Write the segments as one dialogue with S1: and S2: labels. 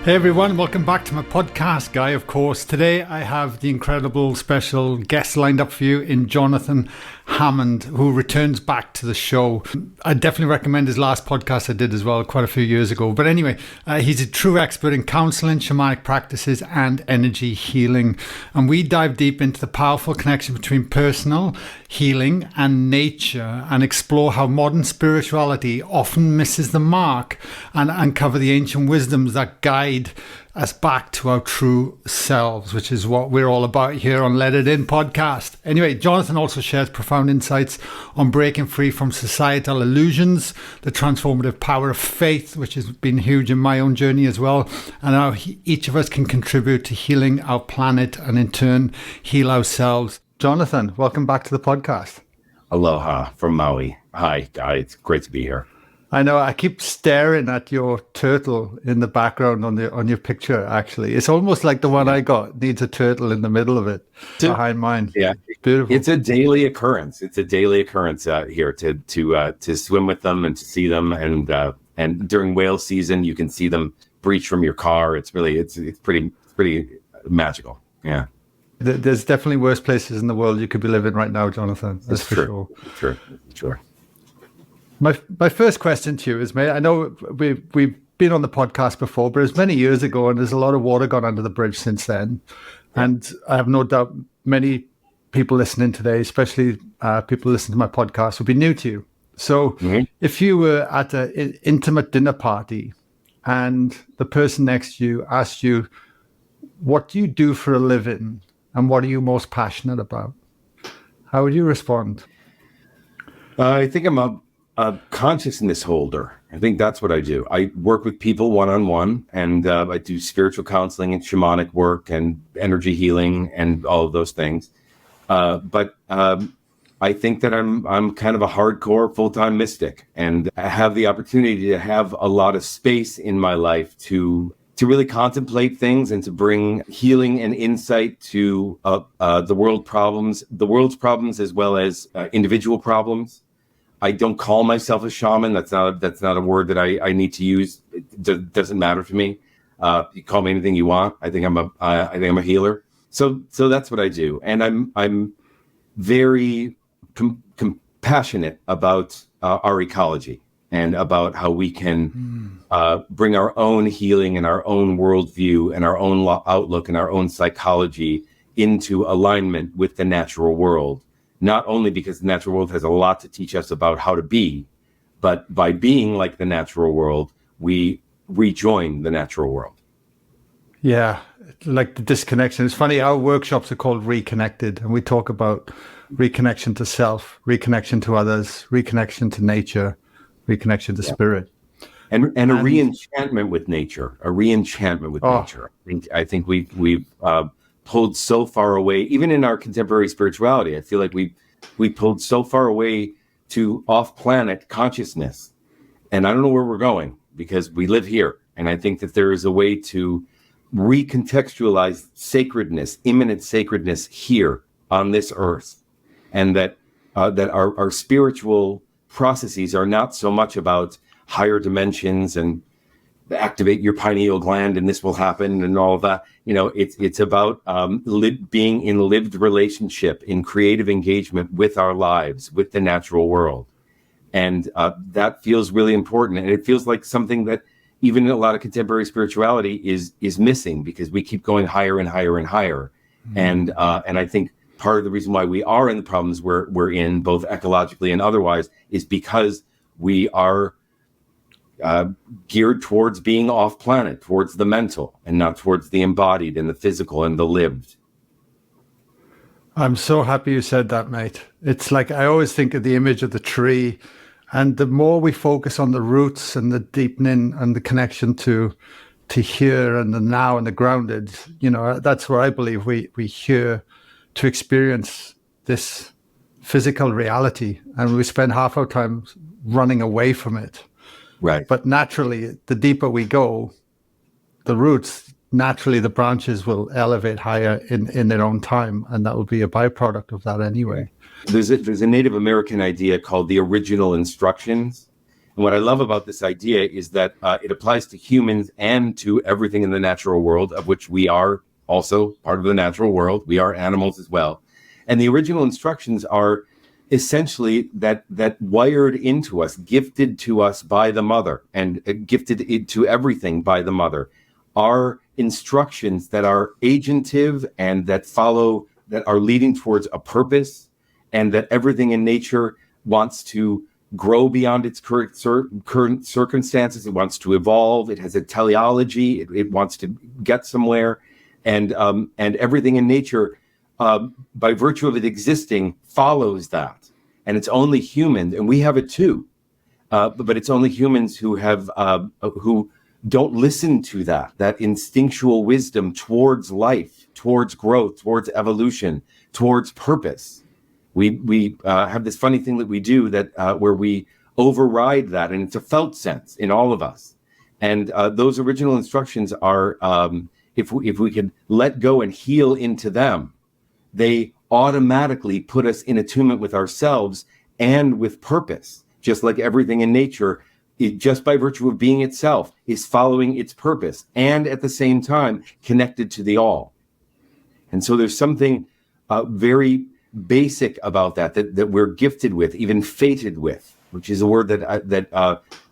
S1: Hey everyone, welcome back to my podcast, Guy, of course. Today I have the incredible special guest lined up for you in Jonathan Hammond, who returns back to the show. I definitely recommend his last podcast I did as well, quite a few years ago. But anyway, he's a true expert in counseling, shamanic practices, and energy healing. And we dive deep into the powerful connection between personal healing and nature and explore how modern spirituality often misses the mark and uncover the ancient wisdoms that guide us back to our true selves, which is what we're all about here on Let It In podcast. Anyway, Jonathan also shares profound insights on breaking free from societal illusions, the transformative power of faith, which has been huge in my own journey as well, and how each of us can contribute to healing our planet and in turn heal ourselves. Jonathan, welcome back to the podcast.
S2: Aloha from Maui. Hi, Guy. It's great to be here.
S1: I know. I keep staring at your turtle in the background on your picture. Actually, it's almost like the one I got needs a turtle in the middle of it behind mine.
S2: Yeah,
S1: it's beautiful.
S2: It's a daily occurrence. It's a daily occurrence out here to swim with them and to see them. And during whale season, you can see them breach from your car. It's pretty magical. Yeah.
S1: There's definitely worse places in the world you could be living right now, Jonathan. That's for
S2: sure. Sure.
S1: My first question to you is, mate, I know we've been on the podcast before, but it was many years ago, and there's a lot of water gone under the bridge since then. Yeah. And I have no doubt many people listening today, especially people listening to my podcast, will be new to you. So if you were at an intimate dinner party and the person next to you asked you, what do you do for a living and what are you most passionate about? How would you respond?
S2: I think I'm a consciousness holder. I think that's what I do. I work with people one-on-one, and I do spiritual counseling and shamanic work and energy healing and all of those things. But I think that I'm kind of a hardcore full-time mystic, and I have the opportunity to have a lot of space in my life to really contemplate things and to bring healing and insight to the world's problems as well as individual problems. I don't call myself a shaman. That's not a word that I need to use. It doesn't matter to me. You call me anything you want. I think I'm a healer. So that's what I do, and I'm very compassionate about our ecology and about how we can bring our own healing and our own worldview and our own outlook and our own psychology into alignment with the natural world. Not only because the natural world has a lot to teach us about how to be, but by being like the natural world, we rejoin the natural world.
S1: Yeah, like the disconnection. It's funny, our workshops are called Reconnected, and we talk about reconnection to self, reconnection to others, reconnection to nature, reconnection to spirit.
S2: And a re-enchantment with nature, nature. I think we've pulled so far away, even in our contemporary spirituality. I feel like we pulled so far away to off-planet consciousness. And I don't know where we're going because we live here. And I think that there is a way to recontextualize sacredness, immanent sacredness here on this earth. And that our spiritual processes are not so much about higher dimensions and activate your pineal gland and this will happen and all of that. It's about being in lived relationship, in creative engagement with our lives, with the natural world. And that feels really important. And it feels like something that even in a lot of contemporary spirituality is missing because we keep going higher and higher and higher. Mm-hmm. And I think part of the reason why we are in the problems we're in, both ecologically and otherwise, is because we are geared towards being off planet, towards the mental and not towards the embodied and the physical and the lived.
S1: I'm so happy you said that, mate. It's like I always think of the image of the tree, and the more we focus on the roots and the deepening and the connection to here and the now and the grounded, that's where I believe we here to experience this physical reality, and we spend half our time running away from it.
S2: Right.
S1: But naturally, the deeper we go, the roots, naturally the branches will elevate higher in their own time. And that will be a byproduct of that anyway.
S2: There's a Native American idea called the original instructions. And what I love about this idea is that it applies to humans and to everything in the natural world, of which we are also part of the natural world. We are animals as well. And the original instructions are essentially that wired into us, gifted to us by the mother, and gifted to everything by the mother, are instructions that are agentive and that are leading towards a purpose, and that everything in nature wants to grow beyond its current circumstances. It wants to evolve. It has a teleology. It wants to get somewhere, and everything in nature, by virtue of it existing, follows that. And it's only humans, and we have it too, but it's only humans who don't listen to that instinctual wisdom towards life, towards growth, towards evolution, towards purpose. We have this funny thing that we do that where we override that, and it's a felt sense in all of us. And those original instructions are, if we could let go and heal into them, they automatically put us in attunement with ourselves and with purpose, just like everything in nature. It, just by virtue of being itself, is following its purpose and at the same time connected to the all. And so there's something very basic about that we're gifted with, even fated with, which is a word that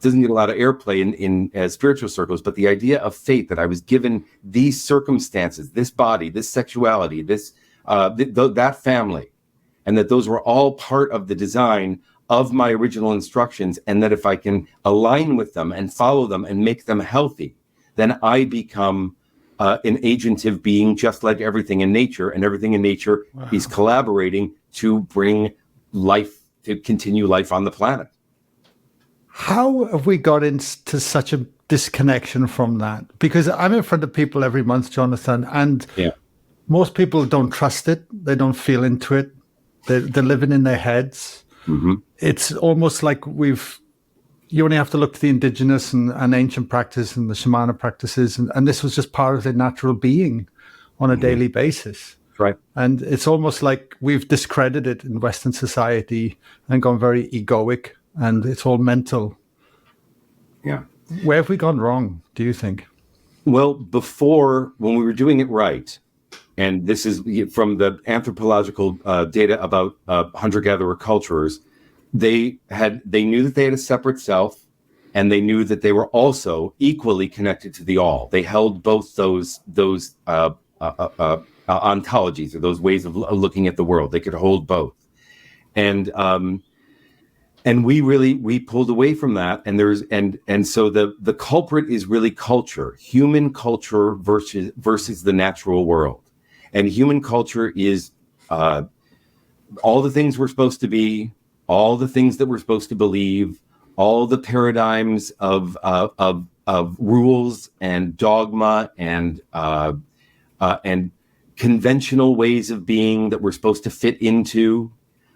S2: doesn't get a lot of airplay in spiritual circles. But the idea of fate, that I was given these circumstances, this body, this sexuality, that family, and that those were all part of the design of my original instructions, and that if I can align with them and follow them and make them healthy, then I become an agentive being, just like everything in nature, and everything in nature is collaborating to bring life, to continue life on the planet.
S1: How have we got into such a disconnection from that? Because I'm in front of people every month, Jonathan, and most people don't trust it. They don't feel into it. They're living in their heads. Mm-hmm. It's almost like you only have to look to the indigenous and ancient practice and the shamanic practices, and this was just part of their natural being on a daily basis.
S2: Right.
S1: And it's almost like we've discredited in Western society and gone very egoic, and it's all mental.
S2: Yeah.
S1: Where have we gone wrong, do you think?
S2: Well, before, when we were doing it right, and this is from the anthropological data about hunter-gatherer cultures, they knew that they had a separate self, and they knew that they were also equally connected to the all. They held both those ontologies, or those ways of looking at the world. They could hold both, and we pulled away from that. And so the culprit is really culture, human culture versus the natural world. And human culture is all the things we're supposed to be, all the things that we're supposed to believe, all the paradigms of rules and dogma and conventional ways of being that we're supposed to fit into.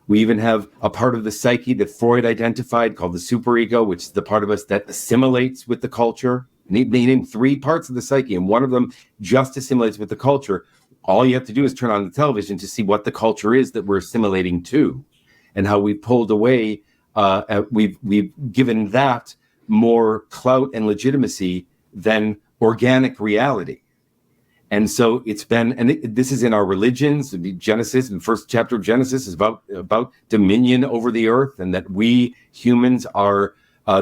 S2: We even have a part of the psyche that Freud identified called the superego, which is the part of us that assimilates with the culture. They named 3 parts of the psyche, and one of them just assimilates with the culture. All you have to do is turn on the television to see what the culture is that we're assimilating to, and how we pulled away. We've given that more clout and legitimacy than organic reality. And so it's been, and this is in our religions. Genesis, in the first chapter of Genesis, is about dominion over the earth, and that we humans are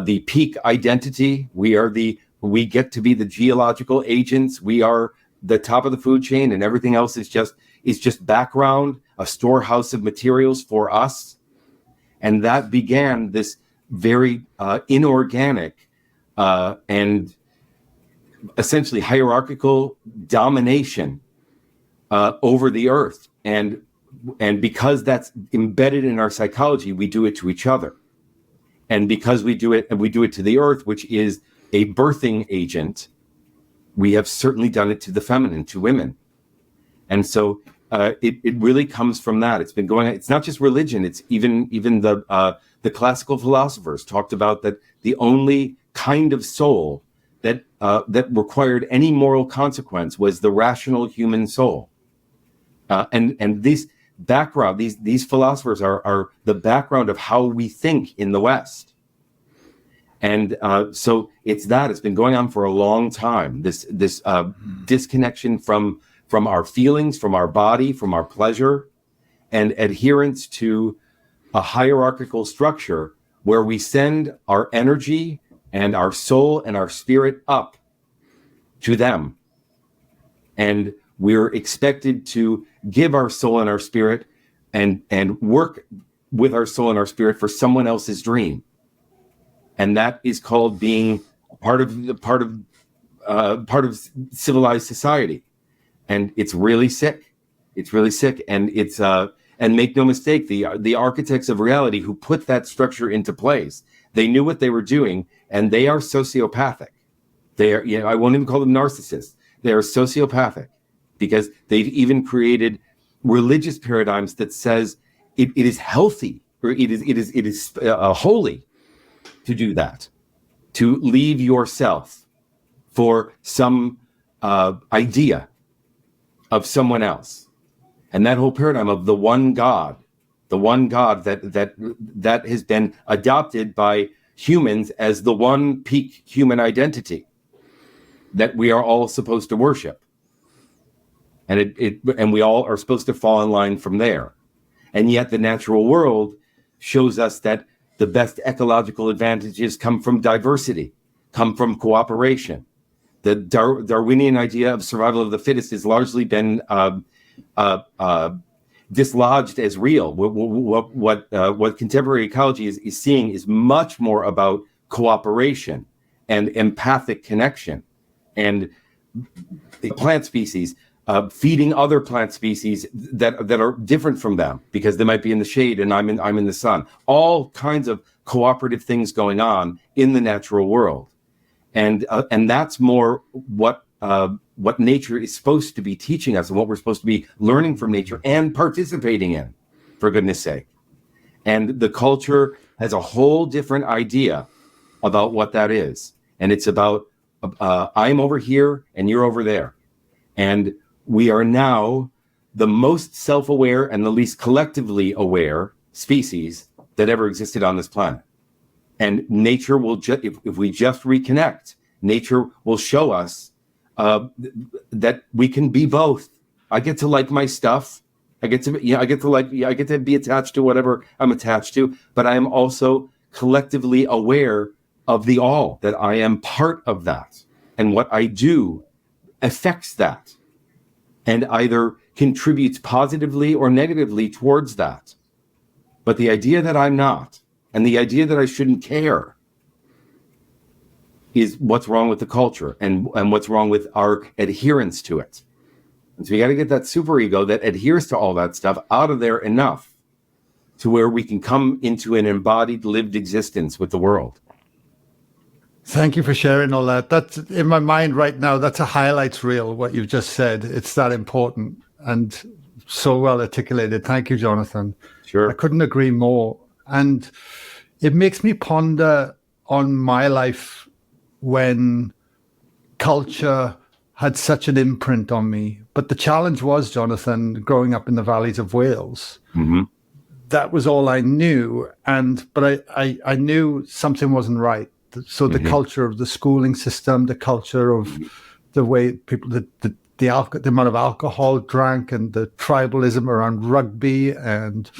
S2: the peak identity. We get to be the geological agents. We are the top of the food chain, and everything else is just background, a storehouse of materials for us. And that began this very inorganic and essentially hierarchical domination over the earth. And because that's embedded in our psychology, we do it to each other. And because we do it to the earth, which is a birthing agent, we have certainly done it to the feminine, to women. And so it really comes from that. It's been going on. It's not just religion. It's even the classical philosophers talked about that the only kind of soul that required any moral consequence was the rational human soul. And this background, these philosophers are the background of how we think in the West. And so it's been going on for a long time. This disconnection from our feelings, from our body, from our pleasure, and adherence to a hierarchical structure where we send our energy and our soul and our spirit up to them. And we're expected to give our soul and our spirit and work with our soul and our spirit for someone else's dream. And that is called being part of civilized society. And it's really sick. It's really sick. And it's and make no mistake, the architects of reality who put that structure into place, they knew what they were doing, and they are sociopathic. They are, I won't even call them narcissists. They are sociopathic because they've even created religious paradigms that says it is healthy, or it is holy to do that, to leave yourself for some idea of someone else. And that whole paradigm of the one God that has been adopted by humans as the one peak human identity that we are all supposed to worship. And we all are supposed to fall in line from there. And yet the natural world shows us that the best ecological advantages come from diversity, come from cooperation. The Darwinian idea of survival of the fittest has largely been dislodged as real. What contemporary ecology is seeing is much more about cooperation and empathic connection, and the plant species feeding other plant species that are different from them because they might be in the shade and I'm in the sun. All kinds of cooperative things going on in the natural world, and that's more what nature is supposed to be teaching us and what we're supposed to be learning from nature and participating in, for goodness sake. And the culture has a whole different idea about what that is. And it's about, I'm over here and you're over there. And we are now the most self-aware and the least collectively aware species that ever existed on this planet. And nature will if we just reconnect, nature will show us that we can be both. I get to like my stuff. I get to be attached to whatever I'm attached to, but I am also collectively aware of the all, that I am part of that. And what I do affects that and either contributes positively or negatively towards that. But the idea that I'm not, and the idea that I shouldn't care, is what's wrong with the culture and what's wrong with our adherence to it. And so we got to get that superego that adheres to all that stuff out of there enough to where we can come into an embodied, lived existence with the world.
S1: Thank you for sharing all that. That's in my mind right now. That's a highlights reel, what you've just said. It's that important and so well articulated. Thank you, Jonathan.
S2: Sure.
S1: I couldn't agree more. And it makes me ponder on my life when culture had such an imprint on me. But the challenge was, Jonathan, growing up in the valleys of Wales, that was all I knew. But I knew something wasn't right. So the culture of the schooling system, the culture of the way people, the amount of alcohol drank, and the tribalism around rugby and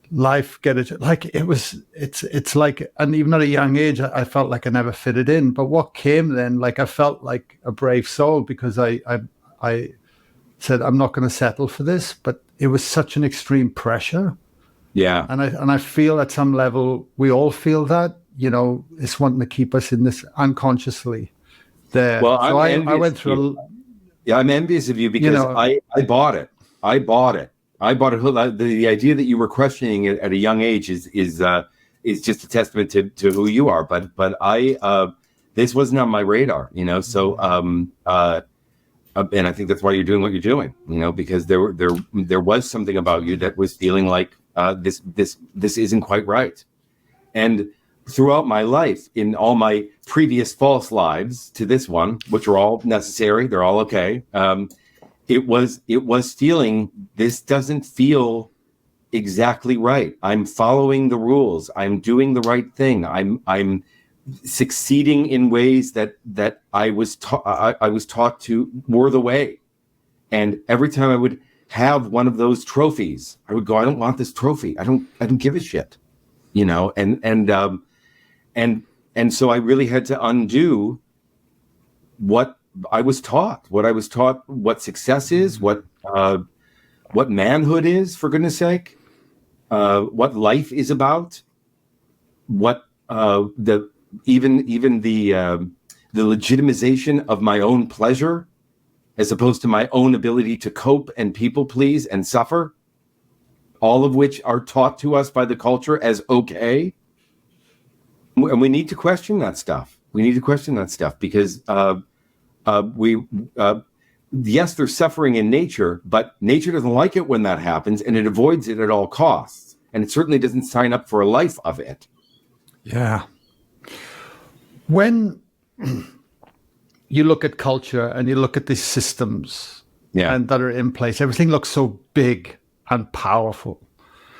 S1: life, it's like, and even at a young age, I felt like I never fitted in. But what came then, like I felt like a brave soul because I said, I'm not going to settle for this. But it was such an extreme pressure.
S2: Yeah.
S1: And I feel at some level, we all feel that, it's wanting to keep us in this unconsciously there.
S2: Well,
S1: so I went through.
S2: I'm envious of you because I bought it. I bought it. The idea that you were questioning it at a young age is just a testament to who you are. But this wasn't on my radar, So and I think that's why you're doing what you're doing, because there was something about you that was feeling like this isn't quite right. And throughout my life, in all my previous false lives to this one, which are all necessary, they're all okay. It was feeling, this doesn't feel exactly right. I'm following the rules. I'm doing the right thing. I'm succeeding in ways that I was taught to were the way. And every time I would have one of those trophies, I would go, I don't want this trophy. I don't give a shit, and so I really had to undo what I was taught, what success is, what manhood is, for goodness sake, what life is about, what the legitimization of my own pleasure, as opposed to my own ability to cope and people please and suffer, all of which are taught to us by the culture as okay. And we need to question that stuff. Because yes, there's suffering in nature, but nature doesn't like it when that happens, and it avoids it at all costs. And it certainly doesn't sign up for a life of it.
S1: Yeah. When you look at culture and you look at these systems and that are in place, everything looks so big and powerful.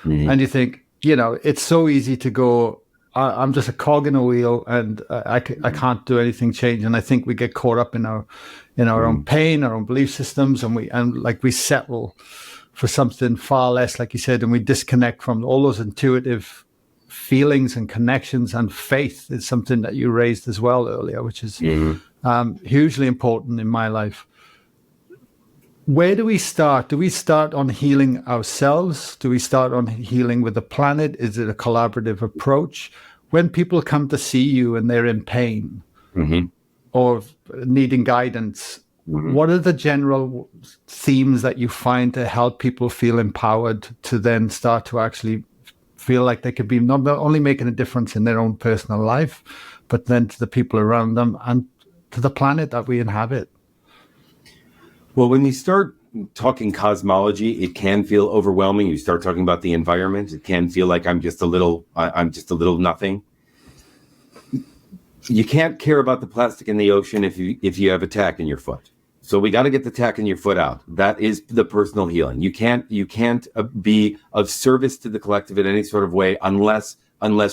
S1: Mm-hmm. And you think, it's so easy to go, I'm just a cog in a wheel, and I can't do anything change. And I think we get caught up in our own pain, our own belief systems, and we settle for something far less, like you said, and we disconnect from all those intuitive feelings and connections. And faith is something that you raised as well earlier, which is hugely important in my life. Where do we start? Do we start on healing ourselves? Do we start on healing with the planet? Is it a collaborative approach? When people come to see you and they're in pain or needing guidance, what are the general themes that you find to help people feel empowered to then start to actually feel like they could be not only making a difference in their own personal life, but then to the people around them and to the planet that we inhabit?
S2: Well, when you start talking cosmology, it can feel overwhelming. You start talking about the environment, it can feel like I'm just a little nothing. You can't care about the plastic in the ocean if you have a tack in your foot. So we got to get the tack in your foot out. That is the personal healing. You can't be of service to the collective in any sort of way unless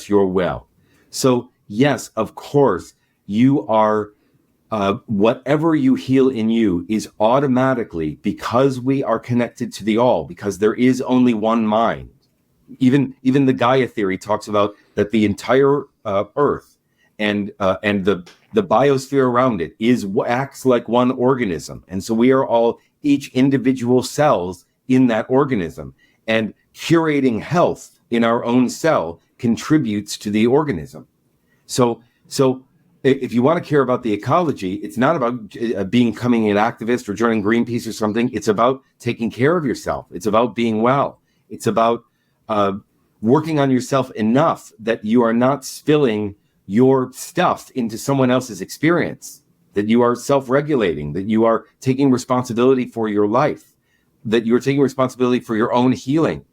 S2: you're well. So yes, of course, you are. Whatever you heal in you is automatically, because we are connected to the all, because there is only one mind. Even the Gaia theory talks about that the entire Earth and the biosphere around it acts like one organism, and so we are all each individual cells in that organism, and curating health in our own cell contributes to the organism. So if you want to care about the ecology, it's not about becoming an activist or joining Greenpeace or something. It's about taking care of yourself. It's about being well. It's about working on yourself enough that you are not spilling your stuff into someone else's experience, that you are self-regulating, that you are taking responsibility for your life, that you're taking responsibility for your own healing,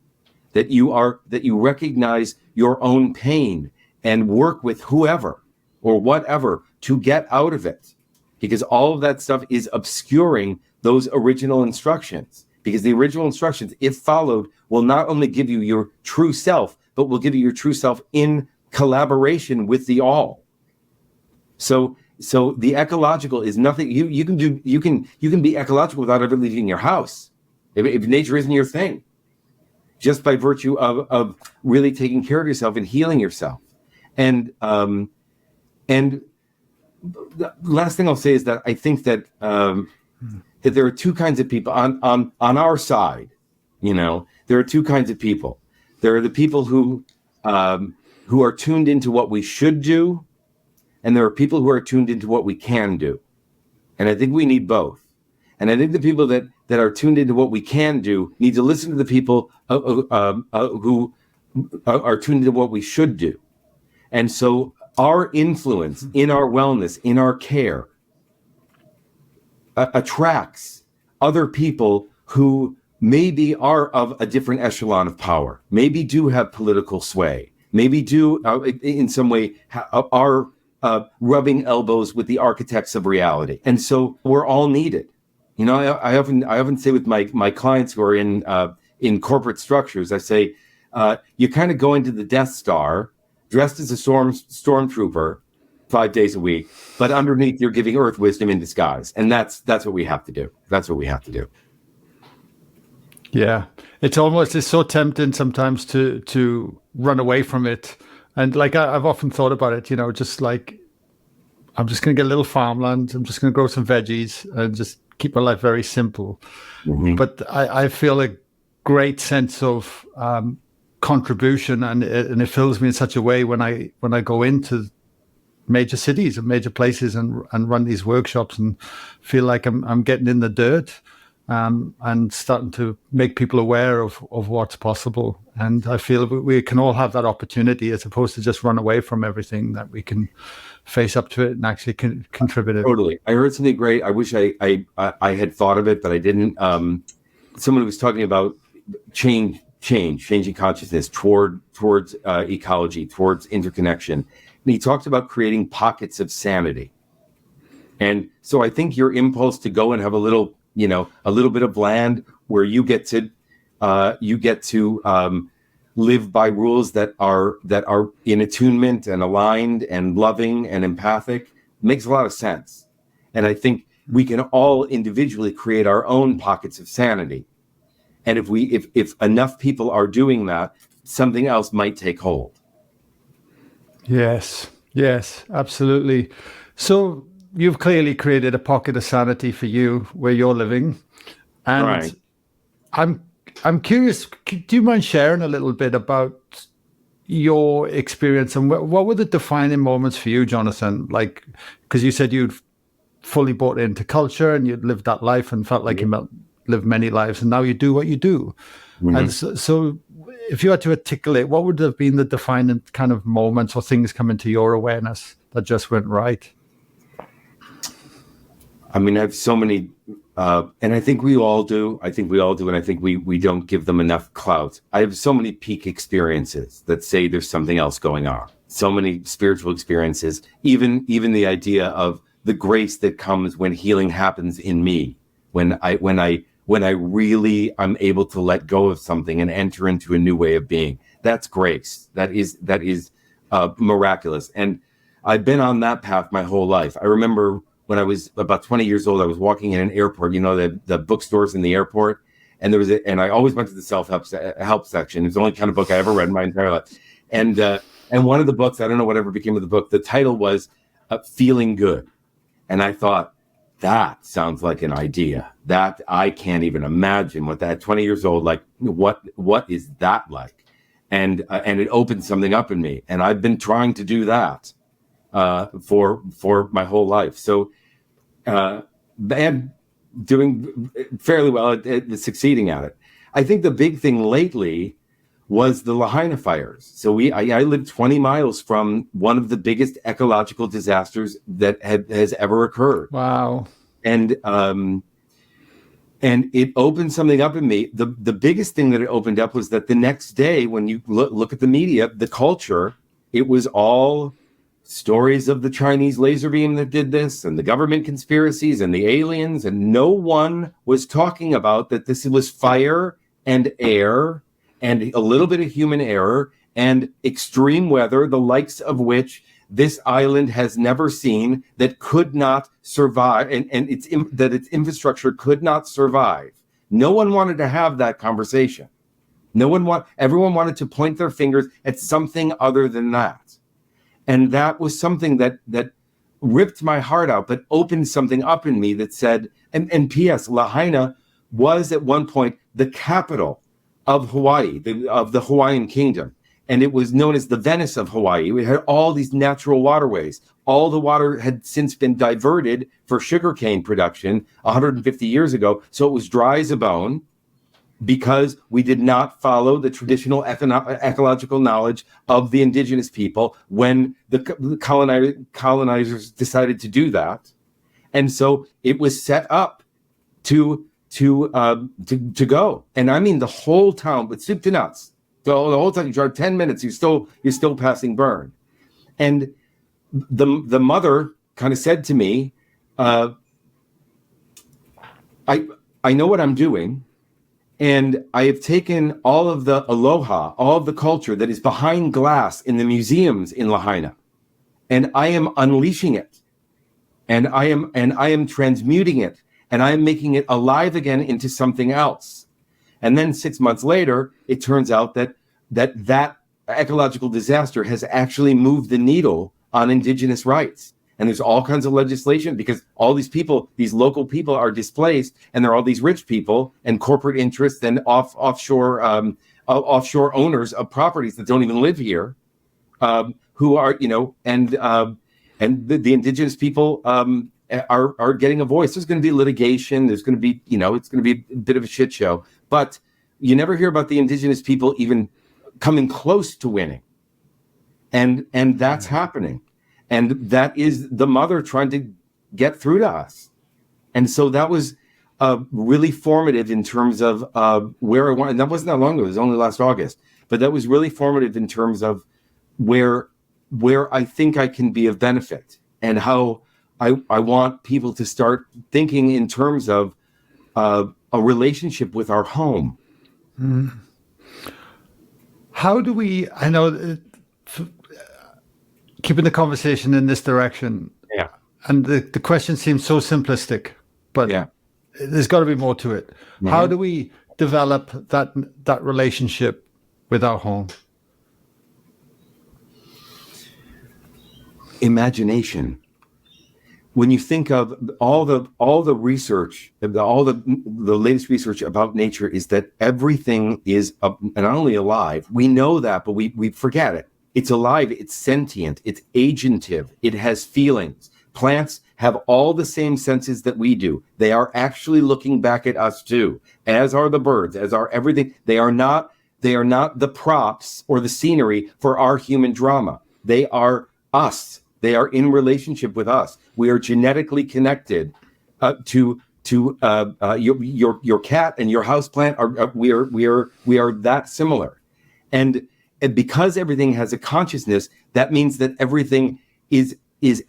S2: that you recognize your own pain and work with whoever or whatever to get out of it, because all of that stuff is obscuring those original instructions. Because the original instructions, if followed, will not only give you your true self, but will give you your true self in collaboration with the all. So the ecological is nothing. You can be ecological without ever leaving your house, if nature isn't your thing, just by virtue of really taking care of yourself and healing yourself. And the last thing I'll say is that I think that that there are two kinds of people on our side. There are two kinds of people. There are the people who are tuned into what we should do, and there are people who are tuned into what we can do. And I think we need both. And I think the people that are tuned into what we can do need to listen to the people who are tuned into what we should do. And so our influence in our wellness, in our care, attracts other people who maybe are of a different echelon of power, maybe do have political sway, maybe do in some way are rubbing elbows with the architects of reality. And so we're all needed. I often say with my clients who are in corporate structures, I say, you kind of go into the Death Star dressed as a stormtrooper, 5 days a week, but underneath you're giving earth wisdom in disguise. And that's what we have to do. That's what we have to do.
S1: Yeah. It's so tempting sometimes to run away from it. And like I've often thought about it, just like I'm just going to get a little farmland. I'm just going to grow some veggies and just keep my life very simple. Mm-hmm. But I feel a great sense of contribution, and it fills me in such a way when I go into major cities and major places and run these workshops and feel like I'm getting in the dirt and starting to make people aware of what's possible. And I feel we can all have that opportunity, as opposed to just run away from everything, that we can face up to it and actually contribute it.
S2: Totally. I heard something great. I wish I had thought of it, but I didn't. Someone was talking about changing consciousness towards ecology, towards interconnection. And he talked about creating pockets of sanity. And so I think your impulse to go and have a little bit of land where you get to live by rules that are in attunement and aligned and loving and empathic makes a lot of sense. And I think we can all individually create our own pockets of sanity. And if enough people are doing that, something else might take hold.
S1: Yes, absolutely. So you've clearly created a pocket of sanity for you where you're living. And right. I'm curious, do you mind sharing a little bit about your experience and what were the defining moments for you, Jonathan? Like, because you said you'd fully bought into culture and you'd lived that life and felt like you lived many lives, and now you do what you do. Mm-hmm. And so if you had to articulate, what would have been the defining kind of moments or things come into your awareness that just went right?
S2: I mean, I have so many, and I think we all do. And I think we don't give them enough clout. I have so many peak experiences that say there's something else going on. So many spiritual experiences, even the idea of the grace that comes when healing happens in me, when I really am able to let go of something and enter into a new way of being. That's grace. That is miraculous. And I've been on that path my whole life. I remember when I was about 20 years old, I was walking in an airport, the bookstores in the airport. And and I always went to the self-help section. It was the only kind of book I ever read in my entire life. And one of the books, I don't know whatever became of the book, the title was Feeling Good. And I thought, that sounds like an idea that I can't even imagine what that 20 years old, like, what is that like? And it opened something up in me. And I've been trying to do that for my whole life. So, and doing fairly well at succeeding at it. I think the big thing lately was the Lahaina fires. So I lived 20 miles from one of the biggest ecological disasters that has ever occurred.
S1: Wow.
S2: And it opened something up in me. The biggest thing that it opened up was that the next day, when you look at the media, the culture, it was all stories of the Chinese laser beam that did this and the government conspiracies and the aliens. And no one was talking about that this was fire and air and a little bit of human error and extreme weather, the likes of which this island has never seen, that could not survive, and its infrastructure could not survive. No one wanted to have that conversation. Everyone wanted to point their fingers at something other than that. And that was something that ripped my heart out, but opened something up in me that said, and P.S., Lahaina was at one point the capital of Hawaii, of the Hawaiian kingdom. And it was known as the Venice of Hawaii. We had all these natural waterways. All the water had since been diverted for sugarcane production 150 years ago. So it was dry as a bone because we did not follow the traditional ecological knowledge of the indigenous people when the colonizers decided to do that. And so it was set up to go. And I mean the whole town, with soup to nuts. So the whole time you drive 10 minutes, you're still passing burn. And the mother kind of said to me, I know what I'm doing, and I have taken all of the aloha, all of the culture that is behind glass in the museums in Lahaina, and I am unleashing it, and I am transmuting it, and I am making it alive again into something else. And then 6 months later, it turns out that ecological disaster has actually moved the needle on indigenous rights. And there's all kinds of legislation because all these people, these local people, are displaced, and there are all these rich people and corporate interests and offshore owners of properties that don't even live here, who are, and the indigenous people are getting a voice. There's going to be litigation. There's going to be, it's going to be a bit of a shit show. But you never hear about the indigenous people even coming close to winning, and that's happening. And that is the mother trying to get through to us. And so that was really formative in terms of where I wanted. And that wasn't that long ago. It was only last August. But that was really formative in terms of where I think I can be of benefit, and how I want people to start thinking in terms of a relationship with our home.
S1: Mm. How do we, I know, keeping the conversation in this direction.
S2: Yeah.
S1: And the question seems so simplistic, but there's got to be more to it. Mm-hmm. How do we develop that relationship with our home?
S2: Imagination. When you think of all the research, all the latest research about nature is that everything is not only alive. We know that, but we forget it. It's alive, it's sentient, it's agentive, it has feelings. Plants have all the same senses that we do. They are actually looking back at us too, as are the birds, as are everything. They are not the props or the scenery for our human drama. They are us. They are in relationship with us. We are genetically connected to your cat and your houseplant. We are that similar, and because everything has a consciousness, that means that everything is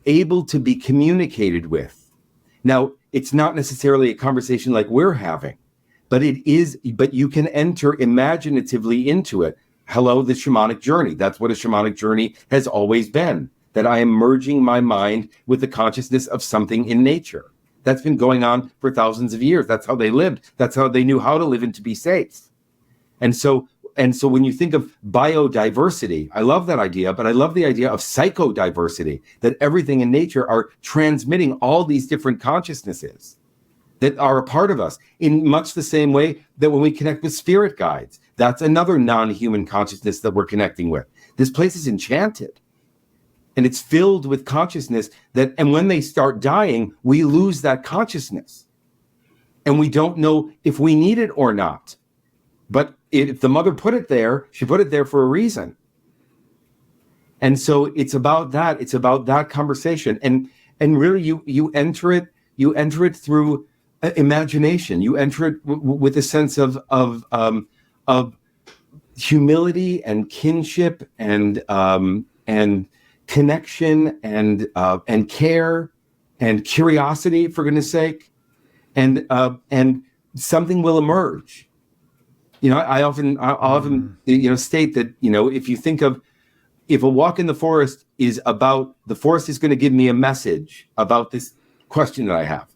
S2: able to be communicated with. Now, it's not necessarily a conversation like we're having, but you can enter imaginatively into it. Hello, the shamanic journey. That's what a shamanic journey has always been, that I am merging my mind with the consciousness of something in nature. That's been going on for thousands of years. That's how they lived. That's how they knew how to live and to be safe. And so when you think of biodiversity, I love that idea, but I love the idea of psychodiversity, that everything in nature are transmitting all these different consciousnesses that are a part of us, in much the same way that when we connect with spirit guides, that's another non-human consciousness that we're connecting with. This place is enchanted, and it's filled with consciousness and when they start dying, we lose that consciousness, and we don't know if we need it or not. But if the mother put it there, she put it there for a reason. And so it's about that. It's about that conversation. And really you enter it through imagination. You enter it with a sense of humility and kinship and connection and care and curiosity, for goodness sake. And something will emerge. I often state that, if you think of, if a walk in the forest is about, the forest is going to give me a message about this question that I have.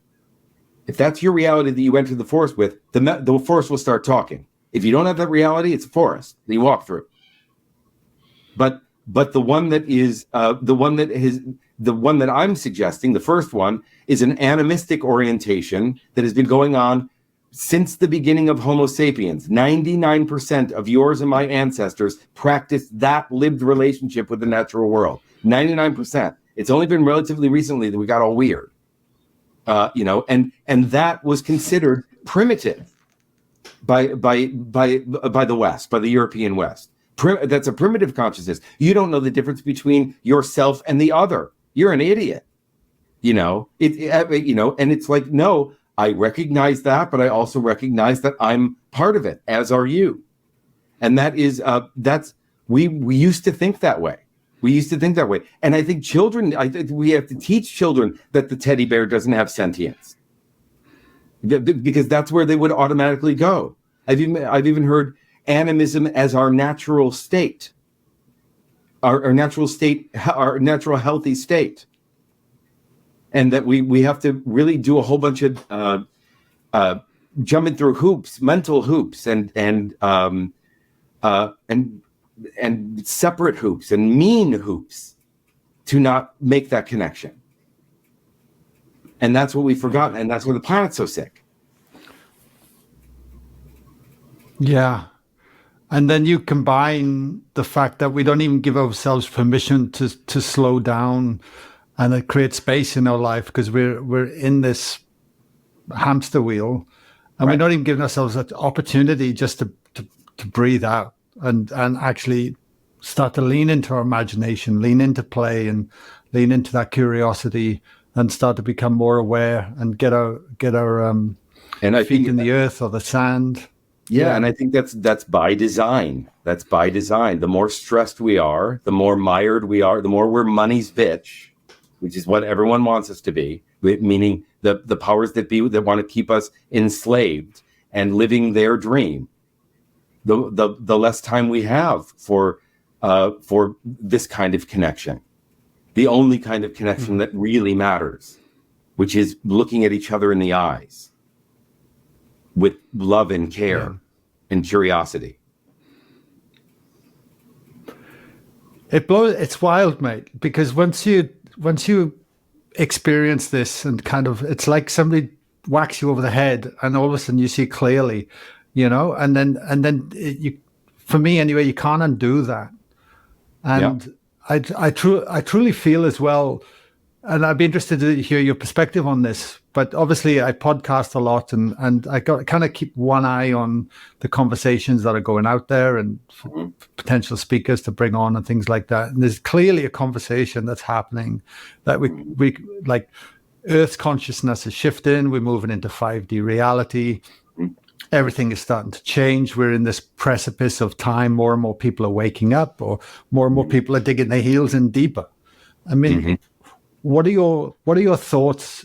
S2: If that's your reality that you enter the forest with, the forest will start talking. If you don't have that reality, it's a forest that you walk through. But the one that is the one that I'm suggesting, the first one, is an animistic orientation that has been going on since the beginning of Homo sapiens. 99% of yours and my ancestors practiced that lived relationship with the natural world. 99%. It's only been relatively recently that we got all weird, and that was considered primitive by the West, by the European West. That's a primitive consciousness. You don't know the difference between yourself and the other. You're an idiot. And it's like, no. I recognize that, but I also recognize that I'm part of it, as are you. And that is, we used to think that way. And I think we have to teach children that the teddy bear doesn't have sentience, because that's where they would automatically go. I've even heard animism as our natural state. our natural state, our natural healthy state. And that we have to really do a whole bunch of jumping through hoops, mental hoops, and separate hoops and mean hoops to not make that connection. And that's what we've forgotten, and that's why the planet's so sick.
S1: Yeah. And then you combine the fact that we don't even give ourselves permission to slow down and create space in our life, because we're in this hamster wheel, and
S2: Right.
S1: we're not even giving ourselves that opportunity just to breathe out and actually start to lean into our imagination, lean into play, and lean into that curiosity, and start to become more aware and get our
S2: And I
S1: feet
S2: think
S1: in the earth or the sand.
S2: Yeah, and I think that's by design. That's by design. The more stressed we are, the more mired we are, the more we're money's bitch, which is what everyone wants us to be, meaning the powers that be that want to keep us enslaved and living their dream. The less time we have for this kind of connection, the only kind of connection that really matters, which is looking at each other in the eyes with love and care and curiosity.
S1: It's wild, mate, because once you experience this, and kind of, it's like somebody whacks you over the head and all of a sudden you see clearly, and then you, for me anyway, you can't undo that. And I truly feel as well, and I'd be interested to hear your perspective on this. But obviously, I podcast a lot, and I kind of keep one eye on the conversations that are going out there, and potential speakers to bring on and things like that. And there's clearly a conversation that's happening that we like. Earth's consciousness is shifting. We're moving into 5D reality. Everything is starting to change. We're in this precipice of time. More and more people are waking up, or more and more people are digging their heels in deeper. I mean, what are your thoughts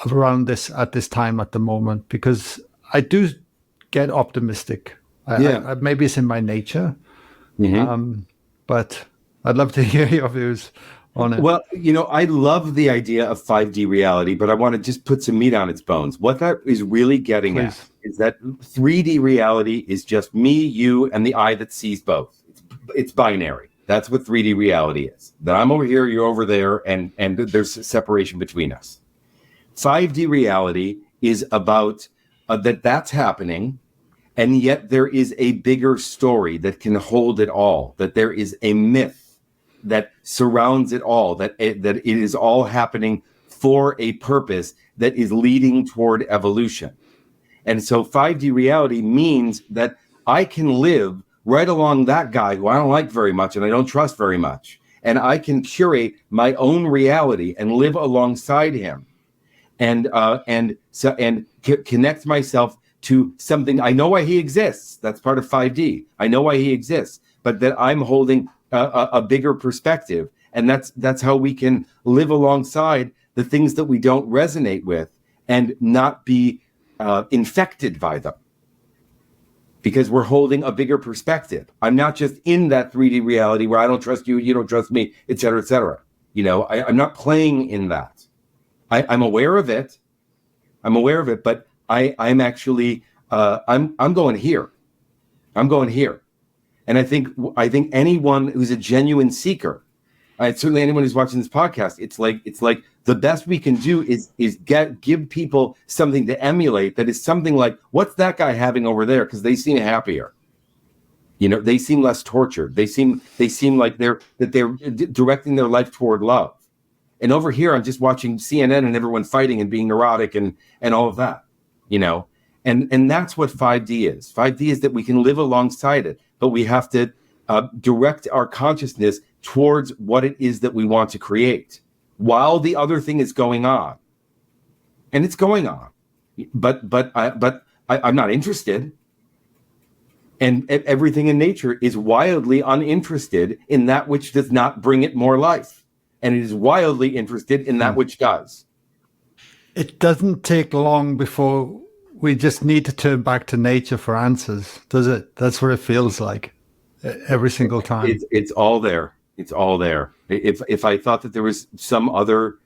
S1: around this at this time at the moment? Because I do get optimistic. Maybe it's in my nature, but I'd love to hear your views on it.
S2: Well, I love the idea of 5D reality, but I want to just put some meat on its bones. What that is really getting at is that 3D reality is just me, you, and the eye that sees both. It's binary. That's what 3D reality is. That I'm over here, you're over there, and there's a separation between us. 5D reality is about that's happening, and yet there is a bigger story that can hold it all, that there is a myth that surrounds it all, that it is all happening for a purpose that is leading toward evolution. And so 5D reality means that I can live right along that guy who I don't like very much and I don't trust very much, and I can curate my own reality and live alongside him, and connect myself to something. I know why he exists. That's part of 5D. I know why he exists, but that I'm holding a bigger perspective, and that's how we can live alongside the things that we don't resonate with and not be infected by them, because we're holding a bigger perspective. I'm not just in that 3D reality where I don't trust you, you don't trust me, et cetera, et cetera. I'm not playing in that. I'm aware of it. But I'm actually I'm going here. I'm going here. And I think anyone who's a genuine seeker, certainly anyone who's watching this podcast, it's like the best we can do is give people something to emulate, that is something like, what's that guy having over there? Because they seem happier. They seem less tortured. They seem like they're directing their life toward love. And over here, I'm just watching CNN and everyone fighting and being neurotic and all of that, And that's what 5D is. 5D is that we can live alongside it, but we have to direct our consciousness towards what it is that we want to create while the other thing is going on. And it's going on, but I'm not interested. And everything in nature is wildly uninterested in that which does not bring it more life. And it is wildly interested in that which does.
S1: It doesn't take long before we just need to turn back to nature for answers, does it? That's what it feels like every single time.
S2: It's all there. It's all there. If I thought that there was some other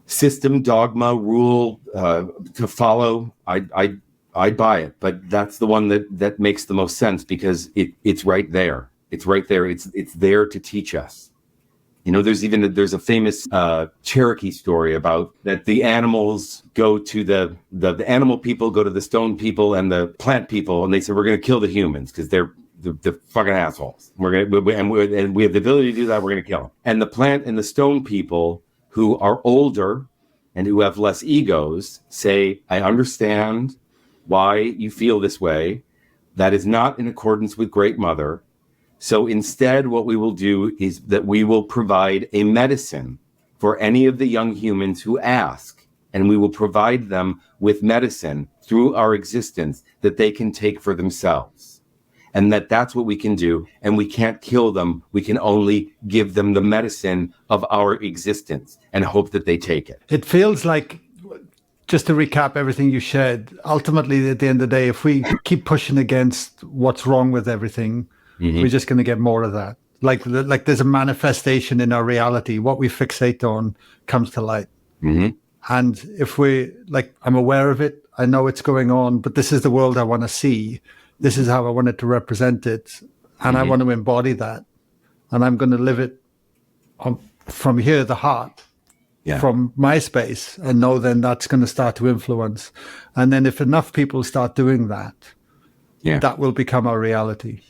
S2: system, dogma, rule to follow, I'd buy it. But that's the one that makes the most sense, because it's right there. It's right there. It's there to teach us. You know, there's a famous Cherokee story about that the animals go to the animal people go to the stone people and the plant people, and they say, we're going to kill the humans because they're the fucking assholes. We have the ability to do that. We're going to kill them. And the plant and the stone people, who are older and who have less egos, say, I understand why you feel this way. That is not in accordance with Great Mother. So instead, what we will do is that we will provide a medicine for any of the young humans who ask, and we will provide them with medicine through our existence that they can take for themselves. And that's what we can do. And we can't kill them. We can only give them the medicine of our existence and hope that they take it.
S1: It feels like, just to recap everything you shared, ultimately at the end of the day, if we keep pushing against what's wrong with everything, we're just going to get more of that. Like there's a manifestation in our reality. What we fixate on comes to light. And if I'm aware of it, I know it's going on, but this is the world I want to see. This is how I wanted to represent it. And I want to embody that. And I'm going to live it from here, the heart, from my space, and know then that's going to start to influence. And then if enough people start doing that, that will become our reality.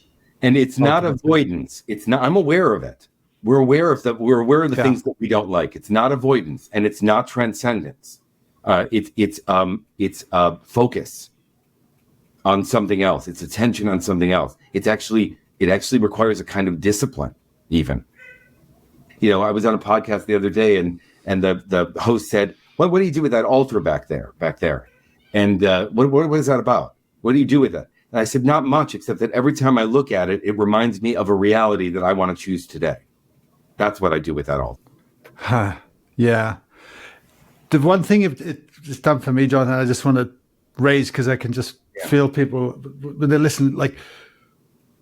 S2: And it's not avoidance. It's not. I'm aware of it. We're aware of the things that we don't like. It's not avoidance, and it's not transcendence. It's focus on something else. It's attention on something else. It actually requires a kind of discipline, even. You know, I was on a podcast the other day, and the host said, "What do you do with that altar back there? And what is that about? What do you do with it?" And I said, not much, except that every time I look at it, it reminds me of a reality that I want to choose today. That's what I do with that altar.
S1: Yeah. The one thing it's done for me, Jonathan, I just want to raise, because I can just feel people when they listen, like,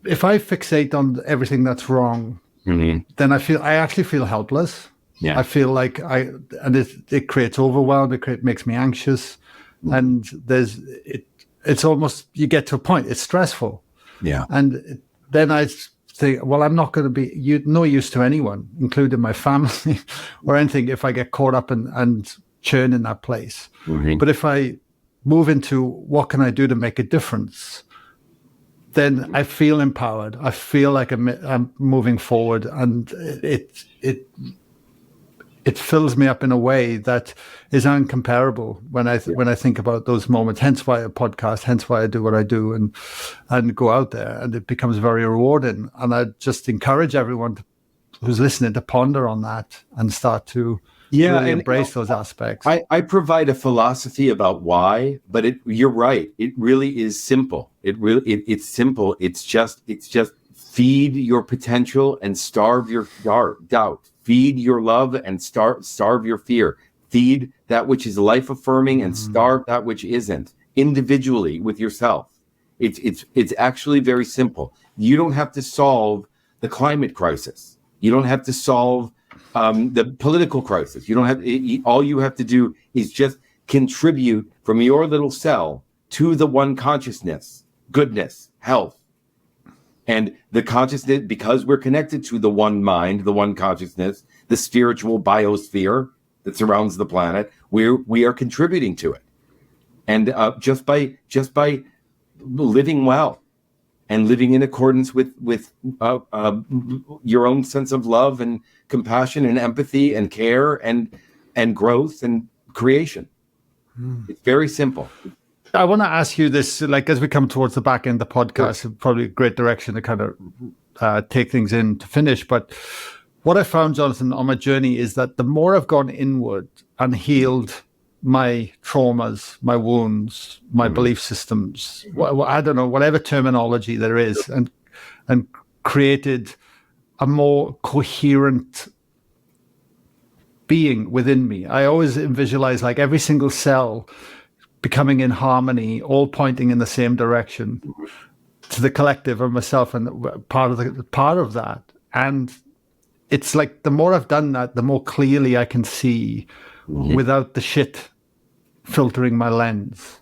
S1: if I fixate on everything that's wrong, then I actually feel helpless. Yeah. I feel like it creates overwhelm. Makes me anxious. And it's almost, you get to a point, it's stressful. Yeah. And then I think, well, I'm not going to be no use to anyone, including my family or anything, if I get caught up and churn in that place. But if I move into what can I do to make a difference, then I feel empowered. I feel like I'm moving forward, and it fills me up in a way that is uncomparable when I think about those moments. Hence why a podcast, hence why I do what I do and go out there, and it becomes very rewarding. And I just encourage everyone who's listening to ponder on that and start to really embrace those aspects.
S2: I provide a philosophy about why, but you're right. It really is simple. It's simple. It's just feed your potential and starve your doubt. Feed your love and starve your fear. Feed that which is life affirming and starve that which isn't, individually with yourself. It's actually very simple. You don't have to solve the climate crisis. You don't have to solve the political crisis. You don't have. All you have to do is just contribute from your little cell to the one consciousness, goodness, health. And the consciousness, because we're connected to the one mind, the one consciousness, the spiritual biosphere that surrounds the planet, we are contributing to it. And just by living well and living in accordance with your own sense of love and compassion and empathy and care and growth and creation. It's very simple.
S1: I want to ask you this, like, as we come towards the back end of the podcast, probably a great direction to kind of take things in to finish. But what I found, Jonathan, on my journey is that the more I've gone inward and healed my traumas, my wounds, my belief systems, I don't know, whatever terminology there is, and created a more coherent being within me. I always visualize like every single cell becoming in harmony, all pointing in the same direction to the collective of myself, and part of that, and it's like the more I've done that, the more clearly I can see without the shit filtering my lens.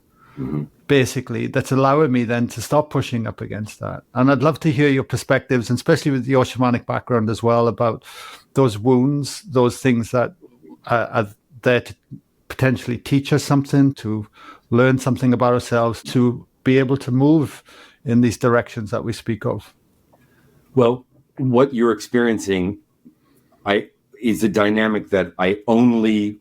S1: Basically, that's allowing me then to stop pushing up against that. And I'd love to hear your perspectives, and especially with your shamanic background as well, about those wounds, those things that are there to potentially teach us something, to learn something about ourselves, to be able to move in these directions that we speak of.
S2: Well, what you're experiencing is a dynamic that I only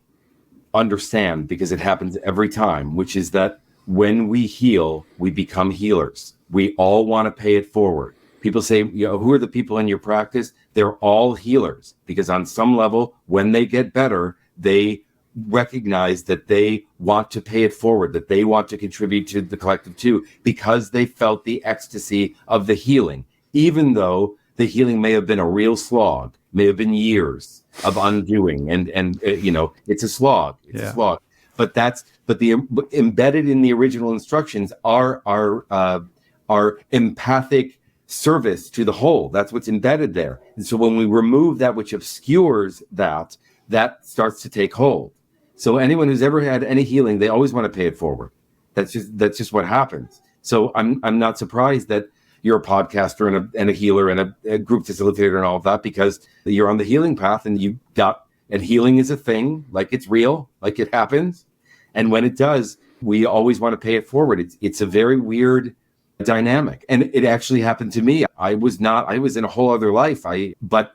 S2: understand because it happens every time, which is that when we heal, we become healers. We all want to pay it forward. People say, who are the people in your practice? They're all healers, because on some level, when they get better, they recognize that they want to pay it forward, that they want to contribute to the collective too, because they felt the ecstasy of the healing, even though the healing may have been a real slog, may have been years of undoing, and it's a slog. It's a slog. But the embedded in the original instructions are empathic service to the whole. That's what's embedded there. And so when we remove that which obscures that starts to take hold. So anyone who's ever had any healing, they always want to pay it forward. That's just what happens. So I'm not surprised that you're a podcaster and a healer and a group facilitator and all of that, because you're on the healing path, and healing is a thing, like it's real, like it happens. And when it does, we always want to pay it forward. It's a very weird dynamic. And it actually happened to me. I was in a whole other life. But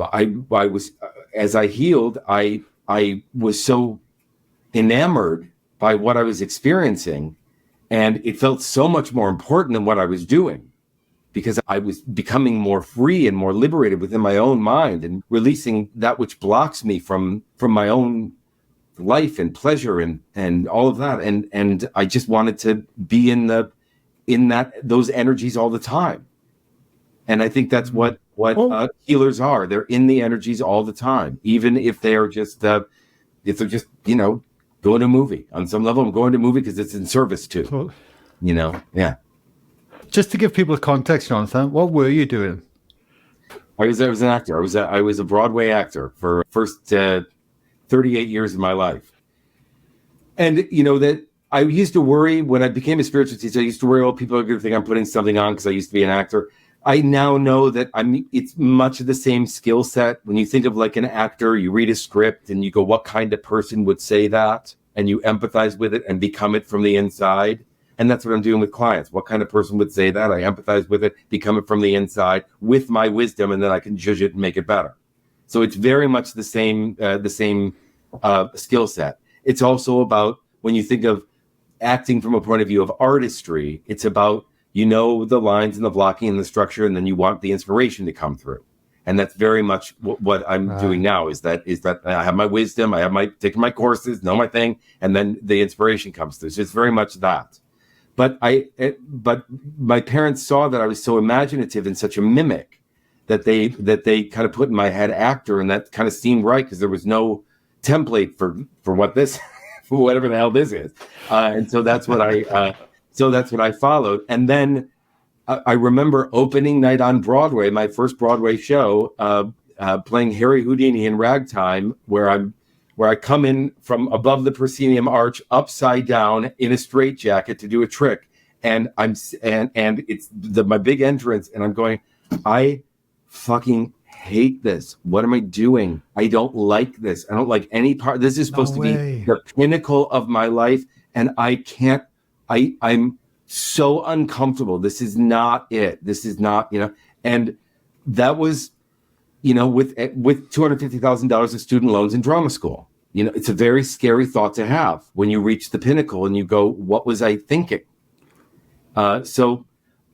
S2: I was, as I healed, I was so enamored by what I was experiencing, and it felt so much more important than what I was doing, because I was becoming more free and more liberated within my own mind, and releasing that which blocks me from my own life and pleasure and all of that. And I just wanted to be in those energies all the time. And I think that's what healers are. They're in the energies all the time, even if they're just going to a movie. On some level, I'm going to a movie because it's in service to, yeah.
S1: Just to give people context, Jonathan, what were you doing?
S2: I was an actor. I was a Broadway actor for first 38 years of my life. And that I used to worry when I became a spiritual teacher. I used to worry, people are going to think I'm putting something on because I used to be an actor. I now know that it's much of the same skill set. When you think of like an actor, you read a script and you go, what kind of person would say that? And you empathize with it and become it from the inside. And that's what I'm doing with clients. What kind of person would say that? I empathize with it, become it from the inside with my wisdom, and then I can judge it and make it better. So it's very much the same skill set. It's also about, when you think of acting from a point of view of artistry, it's about, the lines and the blocking and the structure, and then you want the inspiration to come through. And that's very much what I'm doing now, is that I have my wisdom, I have taking my courses, know my thing, and then the inspiration comes through. So it's very much that. But my parents saw that I was so imaginative and such a mimic that they kind of put in my head actor, and that kind of seemed right, because there was no template for what this, for whatever the hell this is. And so that's what I followed. And then I remember opening night on Broadway, my first Broadway show, playing Harry Houdini in Ragtime, where I come in from above the proscenium arch, upside down in a straitjacket to do a trick, and it's my big entrance, and I'm going, I fucking hate this. What am I doing? I don't like this. I don't like any part. This is supposed to be the pinnacle of my life, and I can't. I'm so uncomfortable. This is not it. This is not, and that was, with $250,000 of student loans in drama school. It's a very scary thought to have when you reach the pinnacle and you go, what was I thinking? So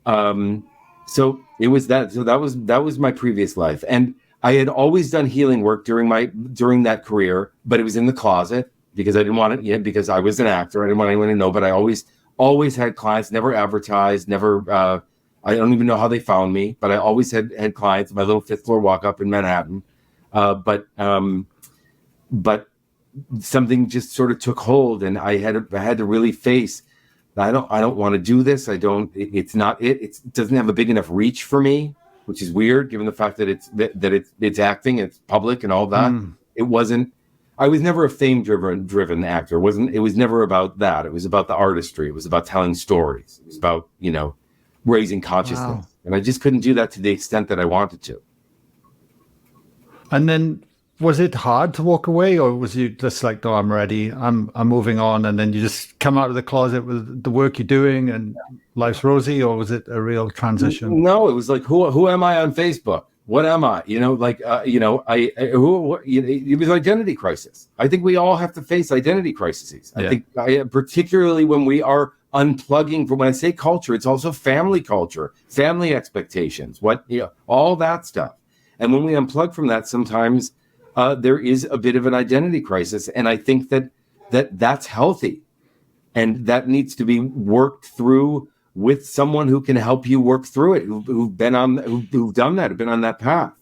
S2: it was that. So that was my previous life. And I had always done healing work during that career, but it was in the closet because I didn't want it yet, because I was an actor. I didn't want anyone to know, but I always had clients, never advertised, never, I don't even know how they found me, but I always had clients, my little fifth floor walk up in Manhattan. But something just sort of took hold, and I had to really face, I don't want to do this. It doesn't have a big enough reach for me. which is weird given the fact that it's acting, it's public and all that. It wasn't. I was never a fame-driven actor. It was never about that. It was about the artistry. It was about telling stories. It was about, raising consciousness. Wow. And I just couldn't do that to the extent that I wanted to.
S1: And then, was it hard to walk away, or was you just like, no, I'm ready, I'm moving on, and then you just come out of the closet with the work you're doing and life's rosy, or was it a real transition?
S2: No, it was like, who am I on Facebook? What am I? It was identity crisis. I think we all have to face identity crises. I think particularly when we are unplugging from, when I say culture, it's also family culture, family expectations, all that stuff. And when we unplug from that, sometimes there is a bit of an identity crisis. And I think that's healthy. And that needs to be worked through with someone who can help you work through it, who've done that, have been on that path.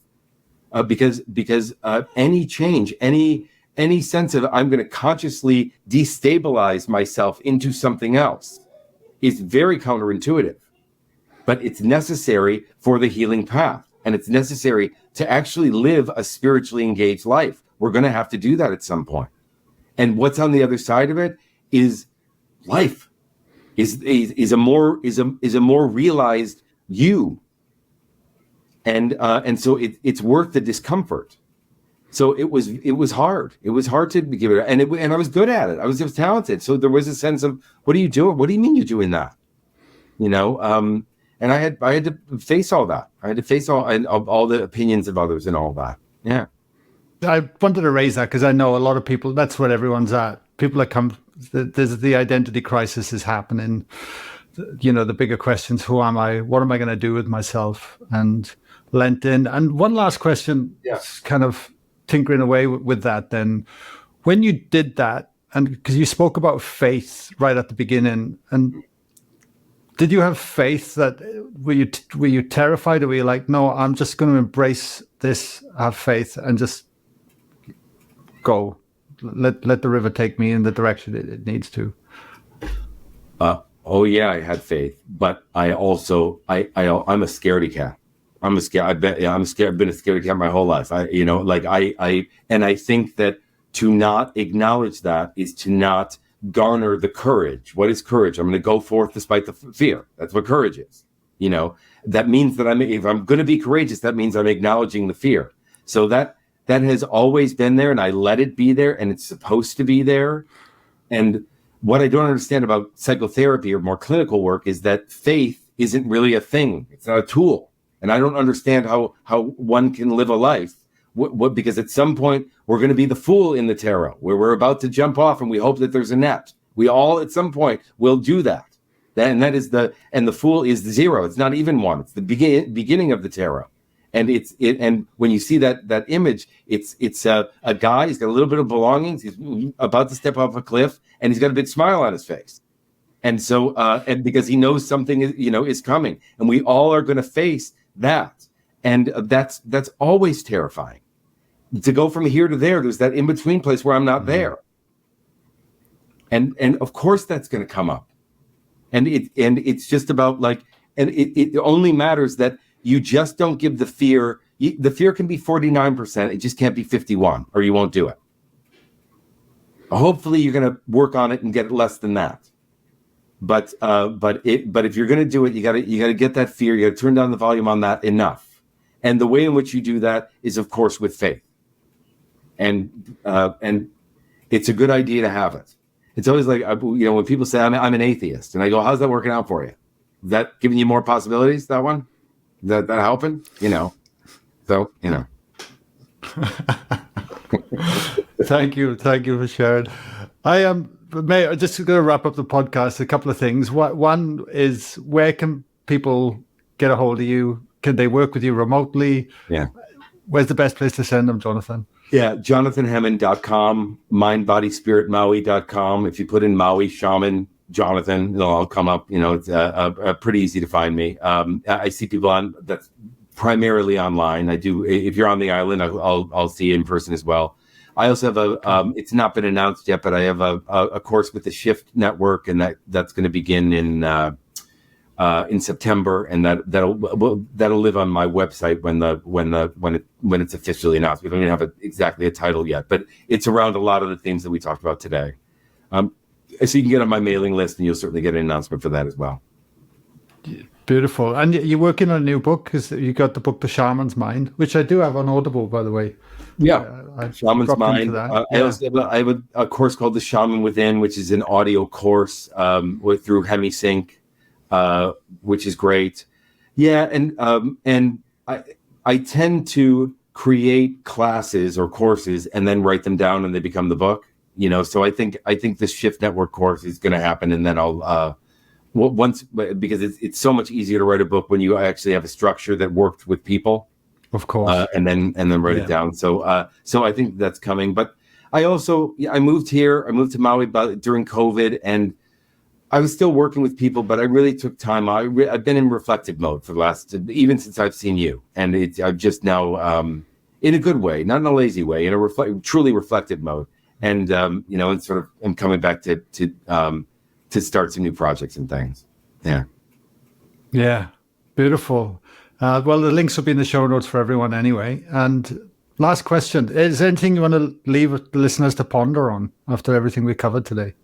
S2: Because any change, any sense of I'm going to consciously destabilize myself into something else is very counterintuitive. But it's necessary for the healing path. And it's necessary to actually live a spiritually engaged life. We're going to have to do that at some point. And what's on the other side of it is life. Is a more realized you, and so it's worth the discomfort. So it was hard. It was hard to give it, and I was good at it. I was just talented. So there was a sense of, what are you doing? What do you mean you're doing that? And I had to face all that. I had to face all the opinions of others and all that. Yeah.
S1: I wanted to raise that because I know a lot of people. That's what everyone's at. People that come. There's the identity crisis is happening. The bigger questions: who am I? What am I going to do with myself? And Lent in. And one last question, kind of tinkering away with that. Then, when you did that, and because you spoke about faith right at the beginning, and did you have faith? That were you terrified, or were you like, no, I'm just going to embrace this, have faith, and just go? Let the river take me in the direction it needs to.
S2: I had faith, but I also I'm a scaredy cat. I'm scared. I've been a scaredy cat my whole life. I think that to not acknowledge that is to not garner the courage. What is courage? I'm going to go forth despite the fear. That's what courage is. That means that if I'm going to be courageous, that means I'm acknowledging the fear. So that has always been there, and I let it be there, and it's supposed to be there. And what I don't understand about psychotherapy or more clinical work is that faith isn't really a thing. It's not a tool. And I don't understand how one can live a life. Because at some point, we're going to be the fool in the tarot, where we're about to jump off and we hope that there's a net. We all, at some point, will do that. And the fool is the zero. It's not even one. It's the beginning of the tarot. And and when you see that image, it's a guy. He's got a little bit of belongings. He's about to step off a cliff, and he's got a big smile on his face. And so, and because he knows something is coming, and we all are going to face that, and that's always terrifying. To go from here to there, there's that in between place where I'm not there, and of course that's going to come up, and it's just about it only matters that you just don't give the fear. The fear can be 49%. It just can't be 51, or you won't do it. Hopefully, you're going to work on it and get it less than that. But if you're going to do it, you got to get that fear. You got to turn down the volume on that enough. And the way in which you do that is, of course, with faith. And it's a good idea to have it. It's always like, when people say I'm an atheist, and I go, how's that working out for you? Is that giving you more possibilities? That one? That helping? So.
S1: Thank you for sharing. I am. Just going to wrap up the podcast. A couple of things. One is, where can people get a hold of you? Can they work with you remotely? Yeah. Where's the best place to send them, Jonathan?
S2: Yeah, jonathanhammond.com, mindbodyspiritmaui.com. If you put in Maui Shaman Jonathan, it'll all come up. It's pretty easy to find me. I see people that's primarily online. I do. If you're on the island, I'll see you in person as well. I also have it's not been announced yet, but I have a course with the Shift Network, and that's going to begin in in September, and that'll live on my website when it's officially announced. We don't even have exactly a title yet, but it's around a lot of the themes that we talked about today. So you can get on my mailing list, and you'll certainly get an announcement for that as well.
S1: Beautiful. And you're working on a new book, because you got the book The Shaman's Mind, which I do have on Audible, by the way.
S2: Yeah, Shaman's Mind. I have a course called The Shaman Within, which is an audio course through HemiSync, which is great. Yeah, and I tend to create classes or courses and then write them down, and they become the book. So I think this Shift Network course is going to happen, and then I'll because it's so much easier to write a book when you actually have a structure that worked with people.
S1: Of course,
S2: and then write it down. So I think that's coming. But I moved here. I moved to Maui during COVID, and I was still working with people, but I really took time. I've been in reflective mode for even since I've seen you, and I'm just now in a good way, not in a lazy way, in a truly reflective mode, and and sort of I'm coming back to start some new projects and things. Yeah,
S1: beautiful. Well, the links will be in the show notes for everyone anyway. And last question, is there anything you want to leave the listeners to ponder on after everything we covered today?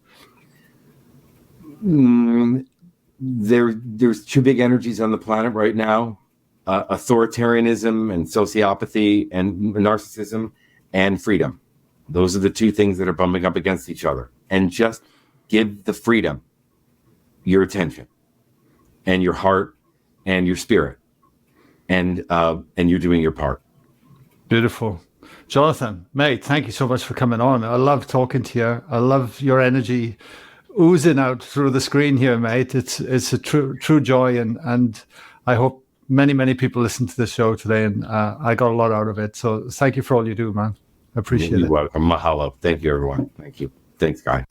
S2: There's two big energies on the planet right now, authoritarianism and sociopathy and narcissism and freedom. Those are the two things that are bumping up against each other. And just give the freedom your attention and your heart and your spirit. And you're doing your part. Beautiful.
S1: Jonathan, mate, thank you so much for coming on. I love talking to you. I love your energy oozing out through the screen here, mate. It's a true joy, and I hope many people listen to this show today, and I got a lot out of it. So thank you for all you do, man. I appreciate it.
S2: You're welcome. Mahalo. Thank you, everyone. Thank you. Thanks, guys.